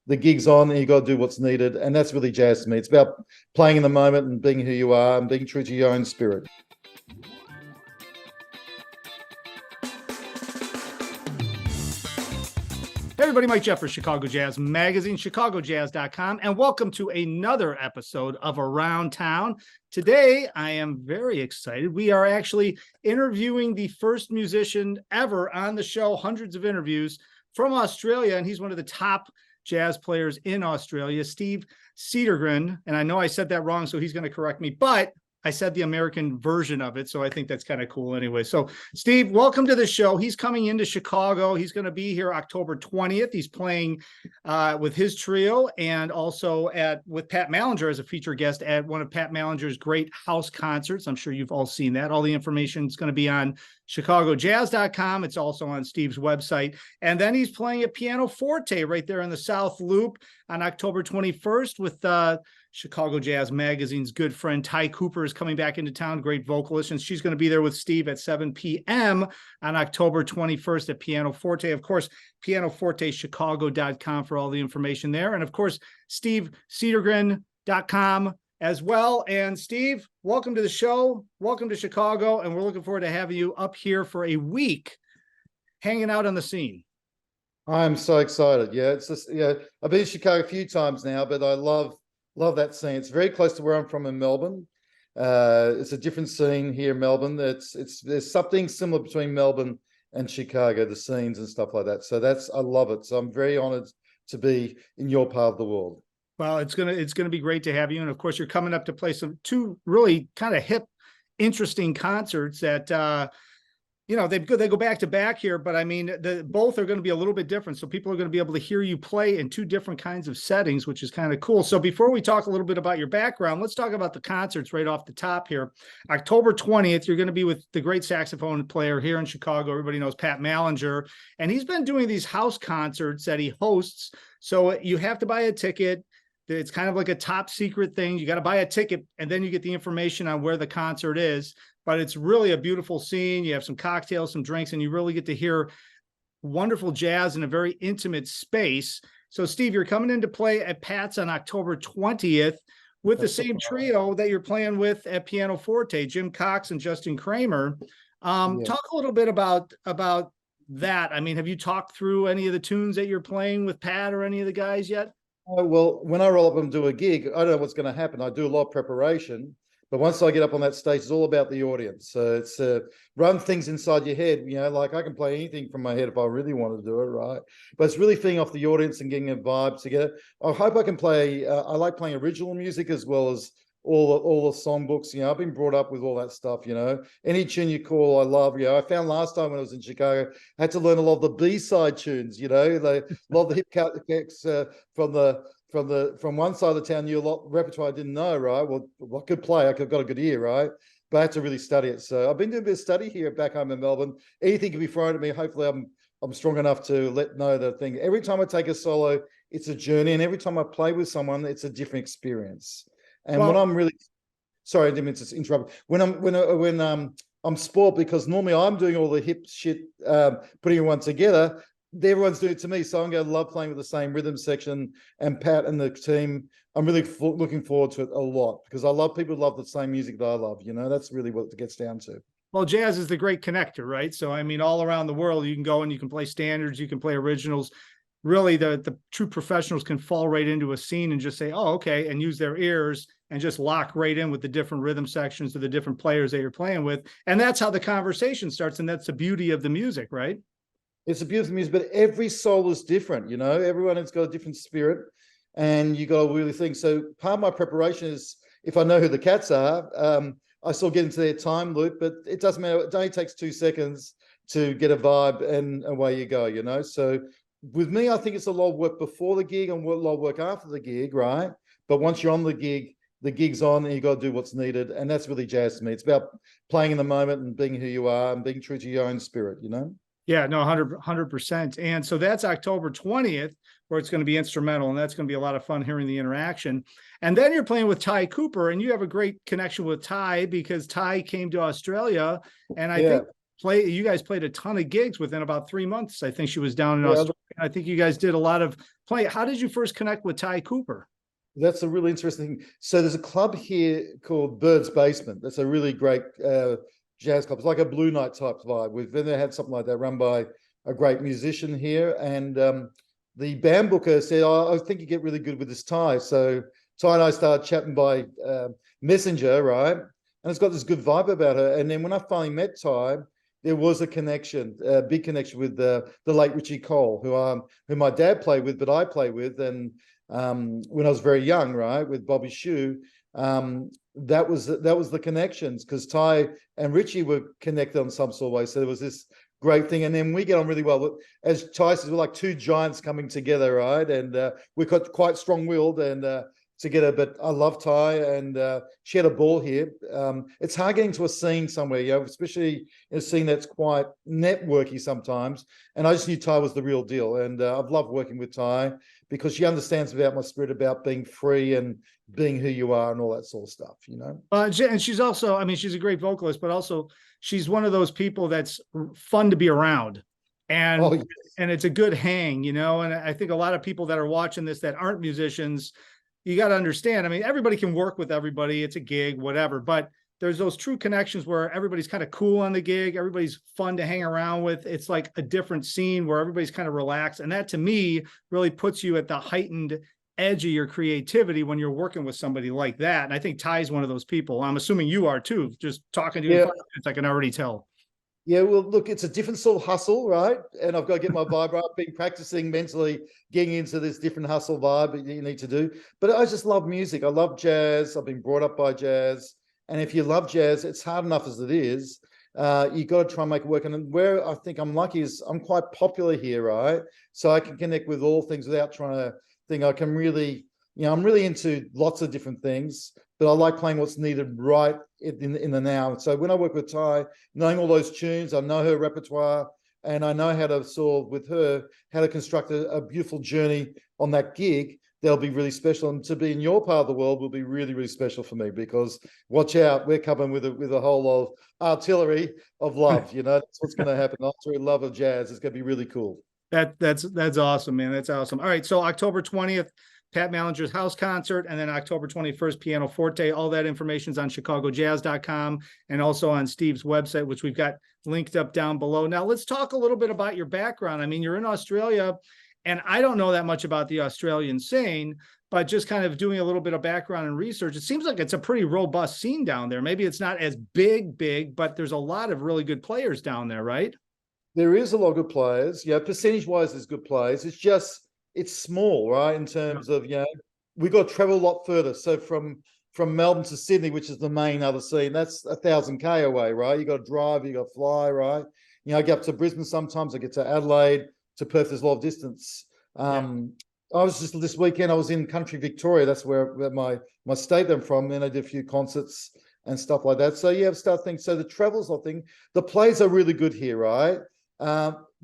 the gig's on and you got to do what's needed. And that's really jazz to me. It's about playing in the moment and being who you are and being true to your own spirit. Hey everybody, Mike Jeff for Chicago Jazz Magazine, chicagojazz.com, and welcome to another episode of Around Town. Today, I am very excited. We are actually interviewing the first musician ever on the show, hundreds of interviews from Australia, and he's one of the top jazz players in Australia, Steve Sedergreen. And I know I said that wrong, so he's going to correct me, but I said the American version of it, so I think that's kind of cool anyway. So, Steve, welcome to the show. He's coming into Chicago. He's going to be here October 20th. He's playing with his trio and also with Pat Mallinger as a feature guest at one of Pat Mallinger's great house concerts. I'm sure you've all seen that. All the information is going to be on chicagojazz.com. It's also on Steve's website. And then he's playing at Pianoforte right there in the South Loop on October 21st with Chicago Jazz Magazine's good friend Ty Cooper is coming back into town, great vocalist, and she's going to be there with Steve at 7 p.m. on October 21st at Pianoforte. Of course, pianofortechicago.com for all the information there. And of course, stevesedergreen.com as well. And Steve, welcome to the show. Welcome to Chicago. And we're looking forward to having you up here for a week hanging out on the scene. I'm so excited. Yeah, it's just, I've been to Chicago a few times now, but I love that scene. It's very close to where I'm from in Melbourne. It's a different scene here in Melbourne. There's something similar between Melbourne and Chicago, the scenes and stuff like that. So I love it. So I'm very honored to be in your part of the world. Well, it's gonna be great to have you. And of course, you're coming up to play two really kind of hip, interesting concerts that they go back to back here, but I mean, both are going to be a little bit different. So people are going to be able to hear you play in two different kinds of settings, which is kind of cool. So before we talk a little bit about your background, let's talk about the concerts right off the top here. October 20th, you're going to be with the great saxophone player here in Chicago. Everybody knows Pat Mallinger, and he's been doing these house concerts that he hosts. So you have to buy a ticket. It's kind of like a top secret thing. You got to buy a ticket and then you get the information on where the concert is. But it's really a beautiful scene. You have some cocktails, some drinks, and you really get to hear wonderful jazz in a very intimate space. So, Steve, you're coming in to play at Pat's on October 20th with the same trio that you're playing with at Pianoforte, Jim Cox and Justin Kramer. Talk a little bit about that. I mean, have you talked through any of the tunes that you're playing with Pat or any of the guys yet? Well, when I roll up and do a gig, I don't know what's going to happen. I do a lot of preparation. But once I get up on that stage, it's all about the audience. So it's run things inside your head. Like I can play anything from my head if I really want to do it, right? But it's really feeding off the audience and getting a vibe together. I hope I can play. I like playing original music as well as all the songbooks. I've been brought up with all that stuff. Any tune you call, I love. I found last time when I was in Chicago, I had to learn a lot of the B-side tunes. A lot of the hip cuts from one side of the town, knew a lot of repertoire I didn't know, right? Well, I could play, I've got a good ear, right? But I had to really study it. So I've been doing a bit of study here back home in Melbourne. Anything can be thrown at me. Hopefully I'm strong enough to know the thing. Every time I take a solo, it's a journey. And every time I play with someone, it's a different experience. And when I'm really, sorry, I didn't mean to interrupt. When I'm spoiled because normally I'm doing all the hip shit, putting everyone together. Everyone's doing it to me, so I'm going to love playing with the same rhythm section. And Pat and the team, I'm really looking forward to it a lot because I love people who love the same music that I love. That's really what it gets down to. Well, jazz is the great connector, right? So, I mean, all around the world, you can go and you can play standards, you can play originals. Really, the true professionals can fall right into a scene and just say, oh, okay, and use their ears and just lock right in with the different rhythm sections of the different players that you're playing with. And that's how the conversation starts. And that's the beauty of the music, right? It's a beautiful music, but every soul is different. Everyone has got a different spirit and you got to really think. So part of my preparation is if I know who the cats are, I still get into their time loop, but it doesn't matter. It only takes 2 seconds to get a vibe and away you go, So with me, I think it's a lot of work before the gig and a lot of work after the gig, right? But once you're on the gig's on and you got to do what's needed. And that's really jazz to me. It's about playing in the moment and being who you are and being true to your own spirit, Yeah, no, 100%. And so that's October 20th, where it's going to be instrumental, and that's going to be a lot of fun hearing the interaction. And then you're playing with Ty Cooper, and you have a great connection with Ty because Ty came to Australia, and I think you guys played a ton of gigs within about 3 months. I think she was down in Australia. I think you guys did a lot of play. How did you first connect with Ty Cooper? That's a really interesting. So there's a club here called Bird's Basement. That's a really great jazz club. It's like a Blue Night type vibe. We've never had something like that run by a great musician here. And the band booker said, "Oh, I think you get really good with this Ty." So Ty and I started chatting by Messenger, right? And it's got this good vibe about her. And then when I finally met Ty, there was a connection, a big connection with the late Richie Cole, who my dad played with, but I play with. And when I was very young, right, with Bobby Shue, that was the connections, because Ty and Richie were connected on some sort of way. So there was this great thing, and then we get on really well. As Ty says, we're like two giants coming together, right? And we're quite strong-willed and together. But I love Ty, and she had a ball here. It's hard getting to a scene somewhere, especially in a scene that's quite networky sometimes. And I just knew Ty was the real deal, and I've loved working with Ty, because she understands about my spirit about being free and being who you are and all that sort of stuff, And she's also, I mean, she's a great vocalist, but also she's one of those people that's fun to be around. And, yes. And it's a good hang, and I think a lot of people that are watching this that aren't musicians, you got to understand, I mean, everybody can work with everybody. It's a gig, whatever, but there's those true connections where everybody's kind of cool on the gig. Everybody's fun to hang around with. It's like a different scene where everybody's kind of relaxed. And that, to me, really puts you at the heightened edge of your creativity when you're working with somebody like that. And I think Ty's one of those people. I'm assuming you are too. Just talking to you, I can already tell. Yeah, well, look, it's a different sort of hustle, right? And I've got to get my vibe right. I've been practicing mentally, getting into this different hustle vibe that you need to do. But I just love music. I love jazz. I've been brought up by jazz. And if you love jazz, it's hard enough as it is. You got to try and make it work. And where I think I'm lucky is I'm quite popular here, right? So I can connect with all things without trying to think. I can really, I'm really into lots of different things, but I like playing what's needed right in the now. So when I work with Ty, knowing all those tunes, I know her repertoire, and I know how to with her, how to construct a beautiful journey on that gig. They'll be really special, and to be in your part of the world will be really, really special for me, because watch out, we're coming with a whole lot of artillery of love. That's what's going to happen. After love of jazz, it's going to be really cool. That's awesome, man. That's awesome. All right, so October 20th, Pat Mallinger's house concert, and then October 21st, Pianoforte. All that information is on chicagojazz.com and also on Steve's website, which we've got linked up down below. Now, let's talk a little bit about your background. I mean, you're in Australia, and I don't know that much about the Australian scene, but just kind of doing a little bit of background and research, it seems like it's a pretty robust scene down there. Maybe it's not as big, but there's a lot of really good players down there, right? There is a lot of good players. Yeah, percentage-wise, there's good players. It's small, right? In terms of, we've got to travel a lot further. So from Melbourne to Sydney, which is the main other scene, that's 1,000 K away, right? You got to drive, you got to fly, right? I get up to Brisbane sometimes, I get to Adelaide, to Perth, there's a lot of distance. I was just this weekend, I was in country Victoria. That's where my state I'm from. Then I did a few concerts and stuff like that. So yeah, start thinking. So the travel's a thing. The plays are really good here, right?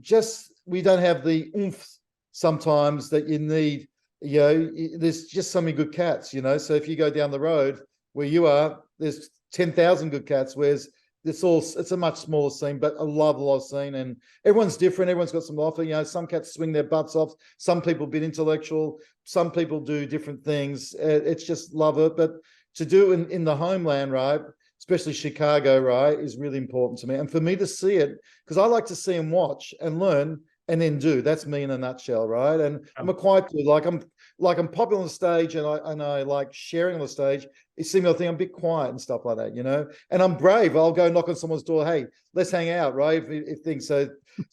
Just we don't have the oomph sometimes that you need. There's just so many good cats. So if you go down the road where you are, there's 10,000 good cats. Whereas it's a much smaller scene, but I love a lot of scene, and everyone's different. Everyone's got some offer. Some cats swing their butts off. Some people a bit intellectual. Some people do different things. It's just love it. But to do in the homeland, right, especially Chicago, right, is really important to me. And for me to see it, because I like to see and watch and learn and then do. That's me in a nutshell, right? And I'm a quiet dude. I'm popular on the stage, and I like sharing on the stage. It seems I think I'm a bit quiet and stuff like that, And I'm brave. I'll go knock on someone's door. Hey, let's hang out, right? If things so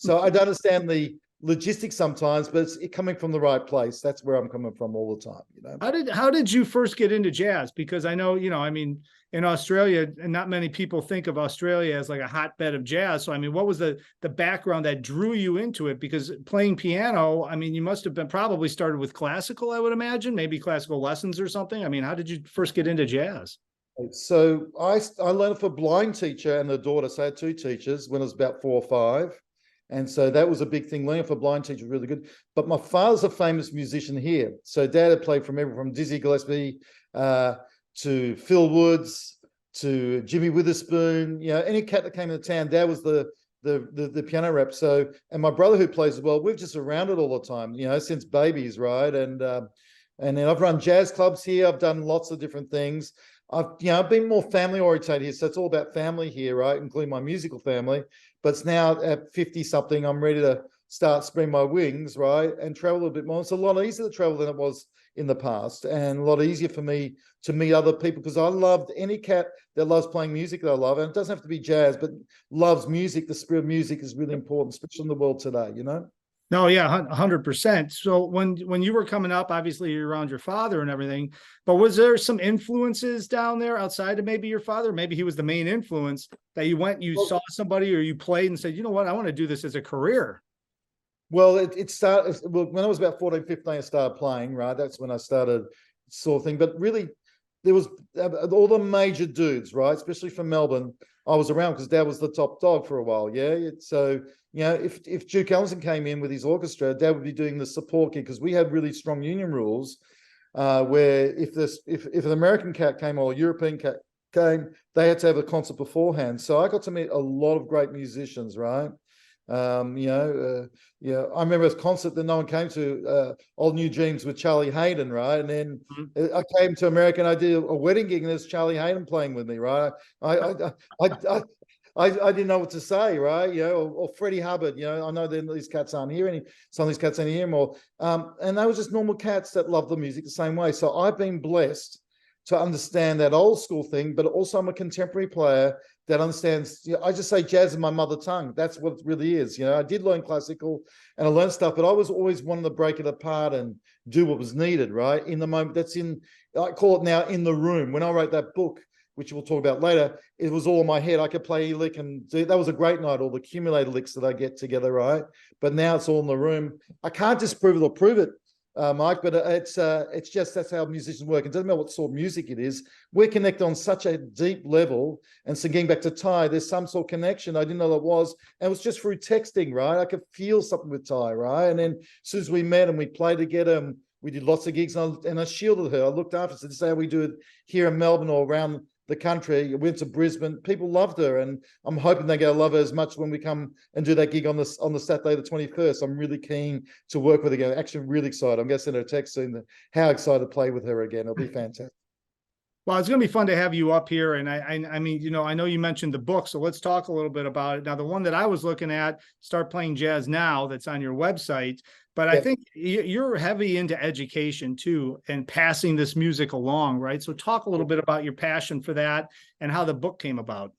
I don't understand the logistics sometimes, but it's coming from the right place. That's where I'm coming from all the time. How did you first get into jazz? Because I know, I mean, in Australia, and not many people think of Australia as like a hotbed of jazz. So, I mean, what was the background that drew you into it? Because playing piano, I mean, you must have been probably started with classical, I would imagine, maybe classical lessons or something. I mean, how did you first get into jazz? So I learned for a blind teacher and a daughter. So I had two teachers when I was about 4 or 5. And so that was a big thing. Learning for a blind teacher was really good. But my father's a famous musician here. So Dad had played from Dizzy Gillespie to Phil Woods to Jimmy Witherspoon. Any cat that came into town, Dad was the the piano rep. So, and my brother who plays as well, we've just around it all the time, since babies, right? And then I've run jazz clubs here. I've done lots of different things. I've been more family orientated here, so it's all about family here, right? Including my musical family. But it's now at 50 something, I'm ready to start spreading my wings, right? And travel a little bit more. It's a lot easier to travel than it was in the past, and a lot easier for me to meet other people, because I loved any cat that loves playing music that I love. And it doesn't have to be jazz, but loves music. The spirit of music is really important, especially in the world today, No, yeah, 100%. So when you were coming up, obviously you're around your father and everything, but was there some influences down there outside of maybe your father? Maybe he was the main influence that you saw somebody or you played and said, you know what, I want to do this as a career. Well, it started when I was about 14, 15, I started playing, right? That's when I started sort of thing. But really, there was all the major dudes, right? Especially from Melbourne. I was around because Dad was the top dog for a while. Yeah. So, if Duke Ellison came in with his orchestra, Dad would be doing the support gig, because we had really strong union rules, where if an American cat came or a European cat came, they had to have a concert beforehand. So I got to meet a lot of great musicians, right? I remember a concert that no one came to, Old New Dreams with Charlie Hayden, right? And then I came to America and I did a wedding gig, and there's Charlie Hayden playing with me, right? I didn't know what to say, right? Or Freddie Hubbard, I know that these cats aren't here some of these cats aren't here anymore. And they were just normal cats that love the music the same way. So I've been blessed to understand that old school thing, but also I'm a contemporary player that understands, I just say jazz is my mother tongue. That's what it really is. I did learn classical and I learned stuff, but I was always wanting to break it apart and do what was needed, right? In the moment I call it now in the room. When I wrote that book, which we'll talk about later, it was all in my head. I could play a lick and that was a great night, all the accumulated licks that I get together, right? But now it's all in the room. I can't disprove it or prove it, Mike, but it's just, that's how musicians work. It doesn't matter what sort of music it is. We're connected on such a deep level. And so getting back to Ty, there's some sort of connection. I didn't know that was, and it was just through texting, right? I could feel something with Ty, right? And then as soon as we met and we played together, and we did lots of gigs, and I shielded her. I looked after her. So this is how we do it here in Melbourne or around the country. I went to Brisbane. People loved her, and I'm hoping they're going to love her as much when we come and do that gig on the Saturday the 21st. I'm really keen to work with her again. Actually, really excited. I'm going to send her a text soon. How excited to play with her again. It'll be fantastic. Well, it's going to be fun to have you up here. And I mean, I know you mentioned the book, so let's talk a little bit about it. Now, the one that I was looking at, Start Playing Jazz Now, that's on your website, but I think you're heavy into education too, and passing this music along, right? So talk a little bit about your passion for that and how the book came about.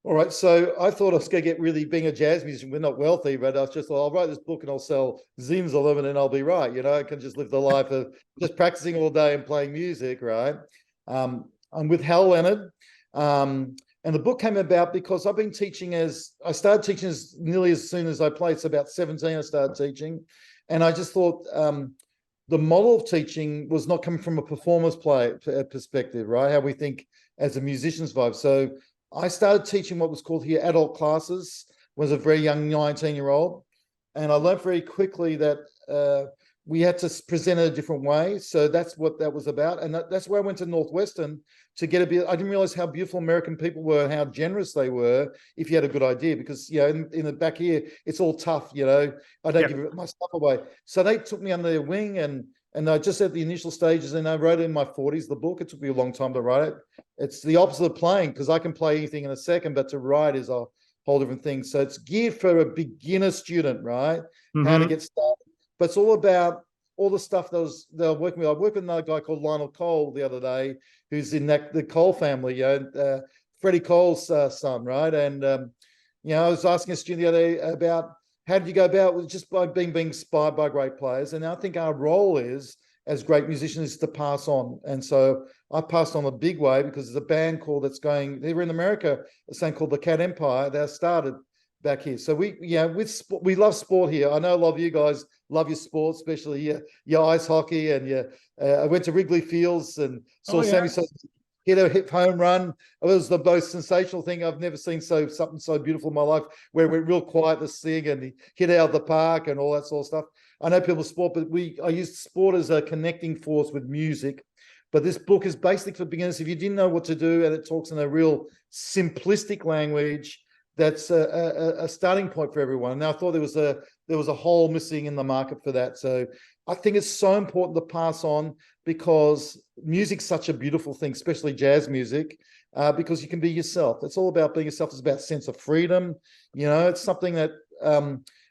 All right. So I thought I was going to get really, being a jazz musician, we're not wealthy, but I was just thought, I'll write this book and I'll sell zines of them and I'll be right. I can just live the life of just practicing all day and playing music, right? I'm with Hal Leonard. And the book came about because I've been teaching I started teaching as nearly as soon as I played. So about 17, I started teaching. And I just thought the model of teaching was not coming from a performance play perspective, right? How we think as a musician's vibe. So I started teaching what was called here adult classes, was a very young 19-year-old. And I learned very quickly that we had to present it a different way. So that's what that was about. And that's where I went to Northwestern to get a bit. I didn't realize how beautiful American people were and how generous they were if you had a good idea, because, in the back here, it's all tough, I don't give my stuff away. So they took me under their wing, and I just at the initial stages, and I wrote it in my 40s, the book. It took me a long time to write it. It's the opposite of playing, because I can play anything in a second, but to write is a whole different thing. So it's geared for a beginner student, right? Mm-hmm. How to get started. But it's all about all the stuff they're working with. I worked with another guy called Lionel Cole the other day, who's in the Cole family, Freddie Cole's son, right? And, I was asking a student the other day about how did you go about with just by being inspired by great players. And I think our role is, as great musicians, is to pass on. And so I passed on a big way, because there's a band that's going, they were in America, a thing called the Cat Empire. They started back here. So we love sport here. I know a lot of you guys love your sport, especially your ice hockey, and I went to Wrigley Fields and saw Sammy hit a hip home run. It was the most sensational thing. I've never seen something so beautiful in my life, where it went real quiet to sing and he hit out of the park and all that sort of stuff. I know people sport, but I used sport as a connecting force with music. But this book is basically for beginners. If you didn't know what to do, and it talks in a real simplistic language, that's a starting point for everyone. Now I thought there was a hole missing in the market for that. So I think it's so important to pass on, because music's such a beautiful thing, especially jazz music, because you can be yourself. It's all about being yourself. It's about sense of freedom. It's something that,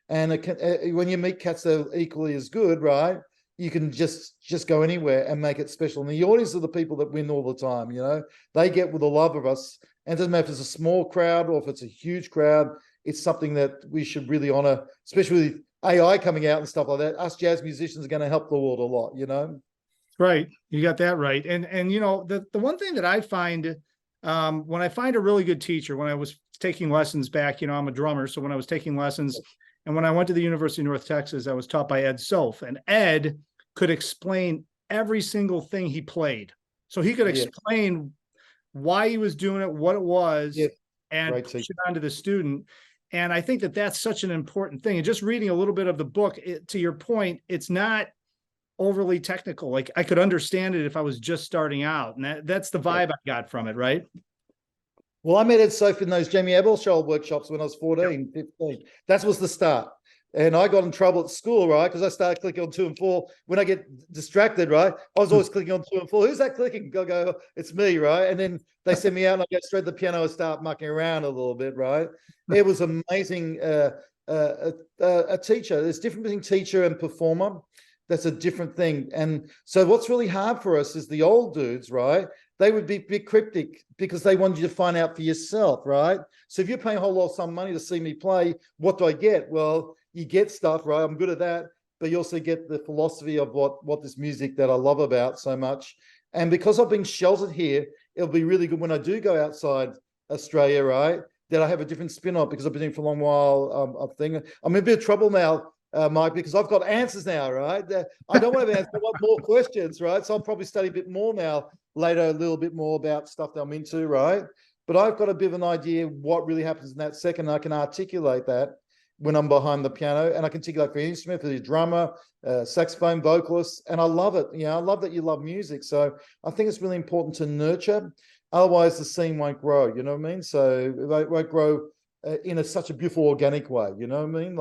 and it can, when you meet cats that are equally as good, right? You can just go anywhere and make it special. And the audience are the people that win all the time. They get with the love of us. And it doesn't matter if it's a small crowd or if it's a huge crowd. It's something that we should really honor, especially with AI coming out and stuff like that. Us jazz musicians are going to help the world a lot. Right. You got that right. And the one thing that I find, when I find a really good teacher, when I was taking lessons back, I'm a drummer. So when I was taking lessons, and when I went to the University of North Texas, I was taught by Ed Sof, and Ed could explain every single thing he played. So he could explain why he was doing it, what it was, and push it onto the student. And I think that that's such an important thing. And just reading a little bit of the book, to your point, it's not overly technical. Like, I could understand it if I was just starting out. And that's the vibe I got from it, right? Well, I met Ed Sof in those Jamie Ebersholt workshops when I was 14, 15. That was the start. And I got in trouble at school, right? Because I started clicking on 2 and 4. When I get distracted, right? I was always clicking on 2 and 4. Who's that clicking? Go, it's me, right? And then they send me out and I go straight to the piano and start mucking around a little bit, right? It was amazing. A teacher, there's different between teacher and performer. That's a different thing. And so what's really hard for us is the old dudes, right? They would be a bit cryptic because they want you to find out for yourself, right? So if you're paying a whole lot of some money to see me play, what do I get? Well, you get stuff, right? I'm good at that, but you also get the philosophy of what this music that I love about so much. And because I've been sheltered here, it'll be really good when I do go outside Australia, right? That I have a different spin on, because I've been doing it for a long while. I'm in a bit of trouble now, Mike, because I've got answers now, right? I don't want to have answers, I want more questions, right? So I'll probably study a bit more now, later, a little bit more about stuff that I'm into, right? But I've got a bit of an idea what really happens in that second. I can articulate that when I'm behind the piano, and I can articulate for an instrument, for the drummer, saxophone, vocalist, and I love it. I love that you love music. So I think it's really important to nurture. Otherwise, the scene won't grow. You know what I mean? So it won't grow in such a beautiful, organic way. You know what I mean?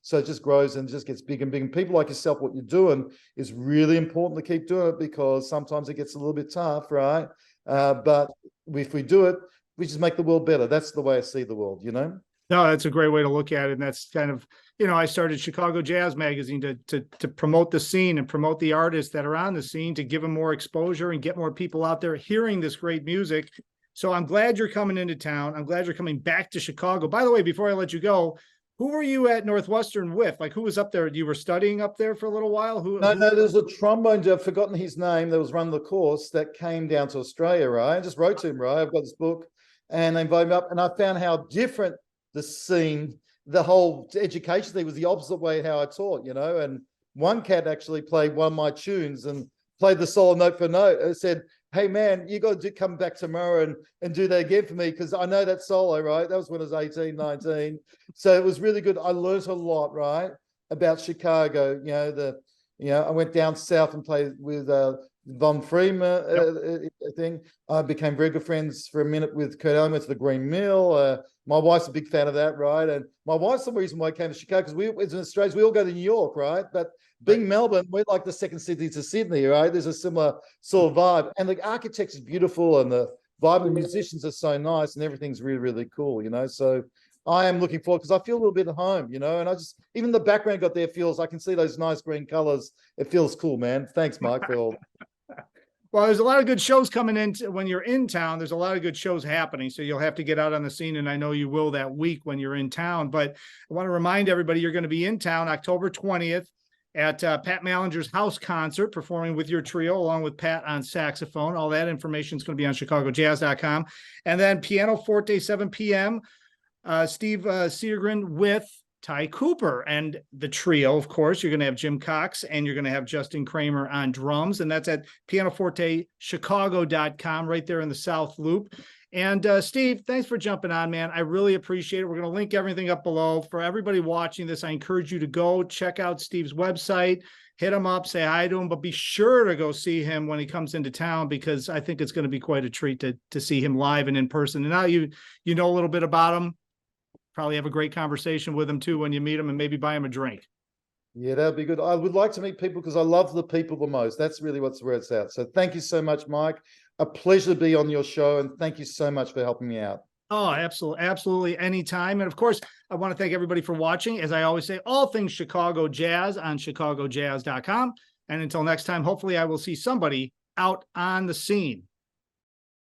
So it just grows and just gets big and big. And people like yourself, what you're doing is really important to keep doing it, because sometimes it gets a little bit tough, right? But if we do it, we just make the world better. That's the way I see the world, No, that's a great way to look at it. And that's kind of, I started Chicago Jazz Magazine to promote the scene and promote the artists that are on the scene, to give them more exposure and get more people out there hearing this great music. So I'm glad you're coming into town. I'm glad you're coming back to Chicago. By the way, before I let you go, who were you at Northwestern with? Like, who was up there? You were studying up there for a little while? No, there's a trombone, I've forgotten his name, that was running the course, that came down to Australia, right? I just wrote to him, right? I've got this book, and they invited me up, and I found how different the scene, the whole education thing was the opposite way how I taught, and one cat actually played one of my tunes and played the solo note for note. I said, hey man, you got to come back tomorrow and do that again for me, because I know that solo, right? That was when I was 18, 19. So it was really good. I learned a lot, right, about Chicago. I went down south and played with Von Freeman thing. I became very good friends for a minute with Kurt Allen, went to the Green Mill. My wife's a big fan of that, right? And my wife's the reason why I came to Chicago, because as in Australia, we all go to New York, right? But being Melbourne, we're like the second city to Sydney, right? There's a similar sort of vibe. And the architecture is beautiful, and the vibe of the musicians are so nice, and everything's really, really cool, So I am looking forward, because I feel a little bit at home, and I just, even the background got there feels, I can see those nice green colors. It feels cool, man. Thanks, Mike, for all. Well, there's a lot of good shows coming in when you're in town. There's a lot of good shows happening. So you'll have to get out on the scene. And I know you will that week when you're in town. But I want to remind everybody, you're going to be in town October 20th at Pat Mallinger's house concert, performing with your trio, along with Pat on saxophone. All that information is going to be on chicagojazz.com. And then Pianoforte, 7 p.m. Steve Sedergreen with Ty Cooper and the trio. Of course, you're going to have Jim Cox, and you're going to have Justin Kramer on drums. And that's at pianofortechicago.com, right there in the South Loop. And Steve, thanks for jumping on, man. I really appreciate it. We're going to link everything up below. For everybody watching this, I encourage you to go check out Steve's website, hit him up, say hi to him, but be sure to go see him when he comes into town, because I think it's going to be quite a treat to see him live and in person. And now you know a little bit about him. probably have a great conversation with him too when you meet him, and maybe buy him a drink. Yeah, that'd be good. I would like to meet people because I love the people the most. That's really where it's at. So thank you so much, Mike. A pleasure to be on your show, and thank you so much for helping me out. Oh, absolutely. Absolutely. Anytime. And of course, I want to thank everybody for watching. As I always say, all things Chicago Jazz on chicagojazz.com. And until next time, hopefully I will see somebody out on the scene.